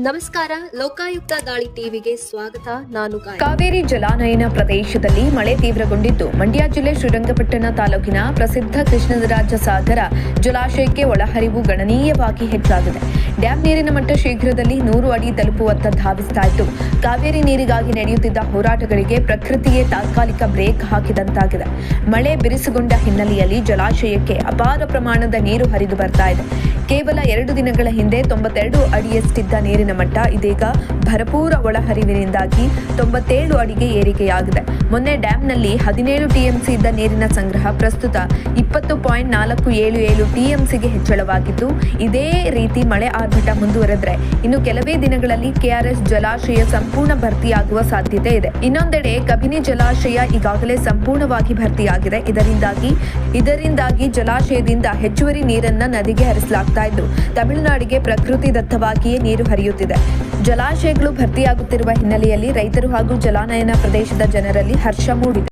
ನಮಸ್ಕಾರ, ಲೋಕಾಯುಕ್ತ ದಾಳಿ ಟಿವಿಗೆ ಸ್ವಾಗತ. ನಾನು ಕಾವೇರಿ ಜಲಾನಯನ ಪ್ರದೇಶದಲ್ಲಿ ಮಳೆ ತೀವ್ರಗೊಂಡಿದ್ದು, ಮಂಡ್ಯ ಜಿಲ್ಲೆ ಶ್ರೀರಂಗಪಟ್ಟಣ ತಾಲೂಕಿನ ಪ್ರಸಿದ್ಧ ಕೃಷ್ಣರಾಜ ಸಾಗರ ಜಲಾಶಯಕ್ಕೆ ಒಳಹರಿವು ಗಣನೀಯವಾಗಿ ಹೆಚ್ಚಾಗಿದೆ. ಡ್ಯಾಂ ನೀರಿನ ಮಟ್ಟ ಶೀಘ್ರದಲ್ಲಿ 100 ಅಡಿ ತಲುಪುವತ್ತ ಧಾವಿಸ್ತಾ ಇದ್ದು, ಕಾವೇರಿ ನೀರಿಗಾಗಿ ನಡೆಯುತ್ತಿದ್ದ ಹೋರಾಟಗಳಿಗೆ ಪ್ರಕೃತಿಯೇ ತಾತ್ಕಾಲಿಕ ಬ್ರೇಕ್ ಹಾಕಿದಂತಾಗಿದೆ. ಮಳೆ ಬಿರುಸುಗೊಂಡ ಹಿನ್ನೆಲೆಯಲ್ಲಿ ಜಲಾಶಯಕ್ಕೆ ಅಪಾರ ಪ್ರಮಾಣದ ನೀರು ಹರಿದು ಬರ್ತಾ ಇದೆ. ಕೇವಲ 2 ದಿನಗಳ ಹಿಂದೆ 92 ಅಡಿಯಷ್ಟಿದ್ದ ನೀರಿನ ಮಟ್ಟ ಇದೀಗ ಭರಪೂರ ಒಳಹರಿವಿನಿಂದಾಗಿ 97 ಅಡಿಗೆ ಏರಿಕೆಯಾಗಿದೆ. ಮೊನ್ನೆ ಡ್ಯಾಂನಲ್ಲಿ 17 ಟಿಎಂಸಿ ಇದ್ದ ನೀರಿನ ಸಂಗ್ರಹ ಪ್ರಸ್ತುತ 20.477 ಟಿಎಂಸಿಗೆ ಹೆಚ್ಚಳವಾಗಿದ್ದು, ಇದೇ ರೀತಿ ಮಳೆ ಆರ್ಭಟ ಮುಂದುವರೆದರೆ ಇನ್ನು ಕೆಲವೇ ದಿನಗಳಲ್ಲಿ ಕೆಆರ್ಎಸ್ ಜಲಾಶಯ ಸಂಪೂರ್ಣ ಭರ್ತಿಯಾಗುವ ಸಾಧ್ಯತೆ ಇದೆ. ಇನ್ನೊಂದೆಡೆ ಕಬಿನಿ ಜಲಾಶಯ ಈಗಾಗಲೇ ಸಂಪೂರ್ಣವಾಗಿ ಭರ್ತಿಯಾಗಿದೆ. ಇದರಿಂದಾಗಿ ಜಲಾಶಯದಿಂದ ಹೆಚ್ಚುವರಿ ನೀರನ್ನ ನದಿಗೆ ಹರಿಸಲಾಗ್ತಾ ಇದ್ದು, ತಮಿಳುನಾಡಿಗೆ ಪ್ರಕೃತಿ ದತ್ತವಾಗಿಯೇ ನೀರು ಹರಿಯುತ್ತಿದೆ. ಜಲಾಶಯಗಳು ಭರ್ತಿಯಾಗುತ್ತಿರುವ ಹಿನ್ನೆಲೆಯಲ್ಲಿ ರೈತರು ಹಾಗೂ ಜಲಾನಯನ ಪ್ರದೇಶದ ಜನರಲ್ಲಿ ಹರ್ಷ ಮೂಡಿದೆ.